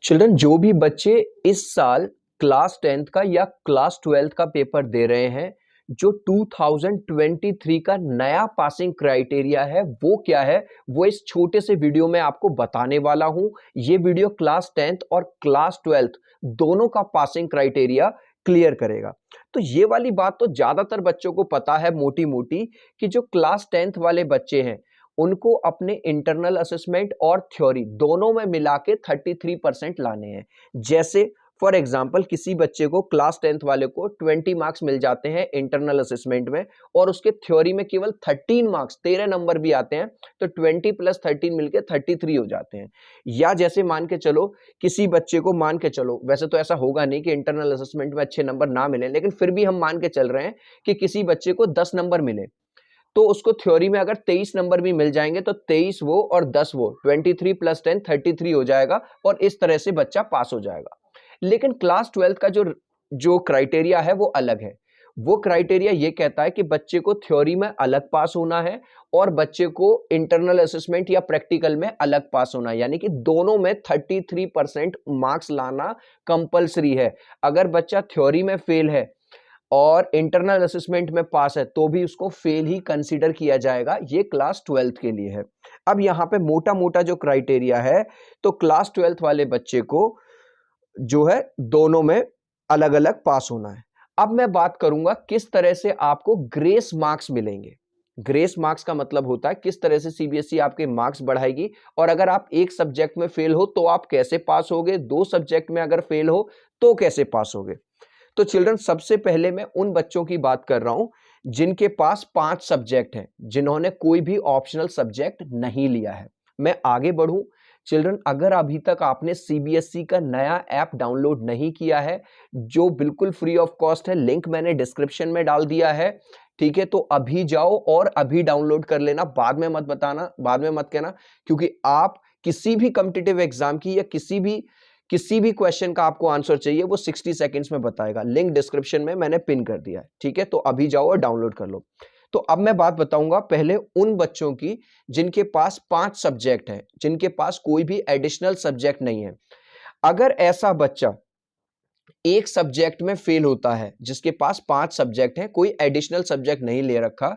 Children, जो भी बच्चे इस साल क्लास 10th का या क्लास 12th का पेपर दे रहे हैं, जो 2023 का नया पासिंग क्राइटेरिया है वो क्या है, वो इस छोटे से वीडियो में आपको बताने वाला हूं। ये वीडियो क्लास 10th और क्लास 12th दोनों का पासिंग क्राइटेरिया क्लियर करेगा। तो ये वाली बात तो ज्यादातर बच्चों को पता है मोटी मोटी, कि जो क्लास 10th वाले बच्चे हैं उनको अपने इंटरनल असेसमेंट और थ्योरी दोनों में मिला के 33% लाने हैं। जैसे फॉर एग्जाम्पल किसी बच्चे को क्लास 10th वाले को 20 मार्क्स मिल जाते हैं इंटरनल असेसमेंट में, और उसके थ्योरी में केवल 13 मार्क्स 13 नंबर भी आते हैं, तो 20 प्लस 13 मिलके 33 हो जाते हैं। या जैसे मान के चलो किसी बच्चे को, मान के चलो, वैसे तो ऐसा होगा नहीं कि इंटरनल असेसमेंट में अच्छे नंबर ना मिले, लेकिन फिर भी हम मान के चल रहे हैं कि किसी बच्चे को 10 नंबर मिले, तो उसको थ्योरी में अगर 23 नंबर भी मिल जाएंगे तो 23 वो और 10 वो, 23 प्लस 10 33 हो जाएगा, और इस तरह से बच्चा पास हो जाएगा। लेकिन क्लास 12 का जो जो क्राइटेरिया है वो अलग है। वो क्राइटेरिया ये कहता है कि बच्चे को थ्योरी में अलग पास होना है और बच्चे को इंटरनल असेसमेंट या प्रैक्टिकल में अलग पास होना है, यानी कि दोनों में 33% मार्क्स लाना कंपलसरी है। अगर बच्चा थ्योरी में फेल है और इंटरनल असेसमेंट में पास है तो भी उसको फेल ही कंसीडर किया जाएगा। ये क्लास 12th के लिए है। अब यहां पे मोटा मोटा जो क्राइटेरिया है, तो क्लास 12th वाले बच्चे को जो है दोनों में अलग अलग पास होना है। अब मैं बात करूंगा किस तरह से आपको ग्रेस मार्क्स मिलेंगे। ग्रेस मार्क्स का मतलब होता है किस तरह से सीबीएसई आपके मार्क्स बढ़ाएगी, और अगर आप एक सब्जेक्ट में फेल हो तो आप कैसे पास होगे, दो सब्जेक्ट में अगर फेल हो तो कैसे पास होगे। तो चिल्ड्रन, सबसे पहले मैं उन बच्चों की बात कर रहा हूं जिनके पास 5 सब्जेक्ट हैं, जिन्होंने कोई भी ऑप्शनल सब्जेक्ट नहीं लिया है। मैं आगे बढ़ूं, चिल्ड्रन, अगर अभी तक आपने सीबीएसई का नया ऐप डाउनलोड नहीं किया है, जो बिल्कुल फ्री ऑफ कॉस्ट है, लिंक मैंने डिस्क्रिप्शन में डाल दिया है, ठीक है, तो अभी जाओ और अभी डाउनलोड कर लेना। बाद में मत बताना, बाद में मत कहना, क्योंकि आप किसी भी कॉम्पिटिटिव एग्जाम की या किसी भी क्वेश्चन का आपको आंसर चाहिए, वो 60 सेकंड्स में बताएगा। लिंक डिस्क्रिप्शन में मैंने पिन कर दिया है, ठीक है, तो अभी जाओ और डाउनलोड कर लो। तो अब मैं बात बताऊंगा पहले उन बच्चों की जिनके पास 5 सब्जेक्ट हैं, जिनके पास कोई भी एडिशनल सब्जेक्ट नहीं है। अगर ऐसा बच्चा एक सब्जेक्ट में फेल होता है, जिसके पास 5 सब्जेक्ट हैं, कोई एडिशनल सब्जेक्ट नहीं ले रखा,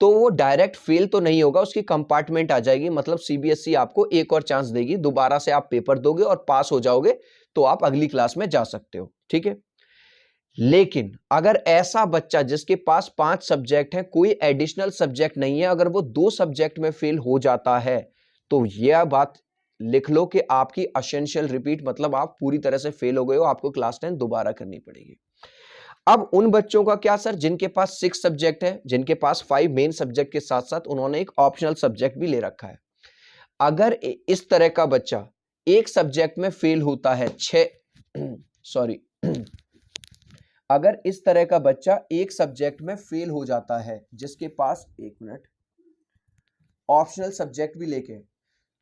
तो वो डायरेक्ट फेल तो नहीं होगा, उसकी कंपार्टमेंट आ जाएगी। मतलब सीबीएसई आपको एक और चांस देगी, दोबारा से आप पेपर दोगे और पास हो जाओगे तो आप अगली क्लास में जा सकते हो, ठीक है। लेकिन अगर ऐसा बच्चा जिसके पास 5 सब्जेक्ट हैं, कोई एडिशनल सब्जेक्ट नहीं है, अगर वो 2 सब्जेक्ट में फेल हो जाता है, तो यह बात लिख लो कि आपकी असेंशियल रिपीट, मतलब आप पूरी तरह से फेल हो गए हो, आपको क्लास 10 दोबारा करनी पड़ेगी। अब उन बच्चों का क्या सर, जिनके पास 6 सब्जेक्ट है, जिनके पास 5 मेन सब्जेक्ट के साथ साथ उन्होंने एक ऑप्शनल सब्जेक्ट भी ले रखा है। अगर इस तरह का बच्चा एक सब्जेक्ट में फेल होता है, 6 सॉरी अगर इस तरह का बच्चा एक सब्जेक्ट में फेल हो जाता है, जिसके पास, एक मिनट, ऑप्शनल सब्जेक्ट भी लेके,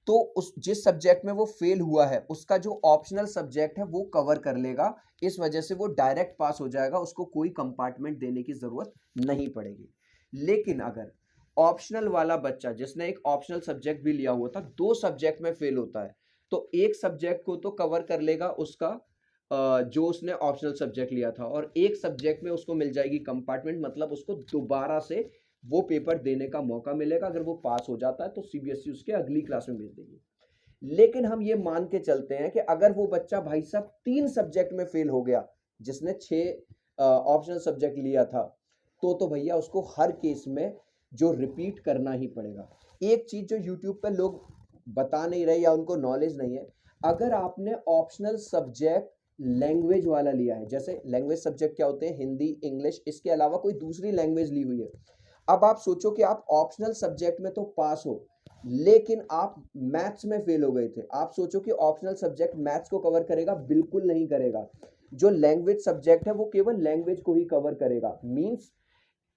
तो उस जिस सब्जेक्ट में वो फेल हुआ है उसका जो ऑप्शनल सब्जेक्ट है वो कवर कर लेगा। इस वजह से वो डायरेक्ट पास हो जाएगा, उसको कोई कंपार्टमेंट देने की जरूरत नहीं पड़ेगी। लेकिन अगर ऑप्शनल वाला बच्चा जिसने एक ऑप्शनल सब्जेक्ट भी लिया हुआ था, 2 सब्जेक्ट में फेल होता है, तो एक सब्जेक्ट को तो कवर कर लेगा उसका जो उसने ऑप्शनल सब्जेक्ट लिया था, और एक सब्जेक्ट में उसको मिल जाएगी कंपार्टमेंट, मतलब उसको दोबारा से वो पेपर देने का मौका मिलेगा। अगर वो पास हो जाता है तो सीबीएसई उसके अगली क्लास में भेज देगी। लेकिन हम ये मान के चलते हैं कि अगर वो बच्चा भाई साहब 3 सब्जेक्ट में फेल हो गया, जिसने 6 ऑप्शनल सब्जेक्ट लिया था, तो भैया उसको हर केस में जो रिपीट करना ही पड़ेगा। एक चीज जो यूट्यूब पे लोग बता नहीं रहे या उनको नॉलेज नहीं है, अगर आपने ऑप्शनल सब्जेक्ट लैंग्वेज वाला लिया है, जैसे लैंग्वेज सब्जेक्ट क्या होते हैं, हिंदी, इंग्लिश, इसके अलावा कोई दूसरी लैंग्वेज ली हुई है। अब आप सोचो कि आप ऑप्शनल सब्जेक्ट में तो पास हो, लेकिन आप मैथ्स में फेल हो गए थे। आप सोचो कि ऑप्शनल सब्जेक्ट मैथ्स को कवर करेगा? बिल्कुल नहीं करेगा। जो लैंग्वेज सब्जेक्ट है वो केवल लैंग्वेज को ही कवर करेगा। मींस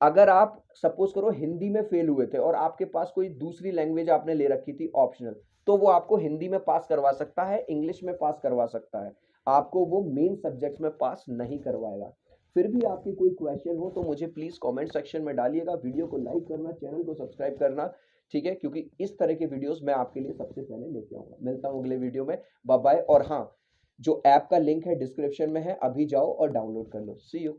अगर आप सपोज करो हिंदी में फेल हुए थे और आपके पास कोई दूसरी लैंग्वेज आपने ले रखी थी ऑप्शनल, तो वो आपको हिंदी में पास करवा सकता है, इंग्लिश में पास करवा सकता है, आपको वो मेन सब्जेक्ट्स में पास नहीं करवाएगा। फिर भी आपकी कोई क्वेश्चन हो तो मुझे प्लीज कमेंट सेक्शन में डालिएगा। वीडियो को लाइक करना, चैनल को सब्सक्राइब करना, ठीक है, क्योंकि इस तरह के वीडियोस मैं आपके लिए सबसे पहले लेके आऊंगा। मिलता हूं अगले वीडियो में, बाय बाय। और हाँ, जो ऐप का लिंक है डिस्क्रिप्शन में है, अभी जाओ और डाउनलोड कर लो। सी यू।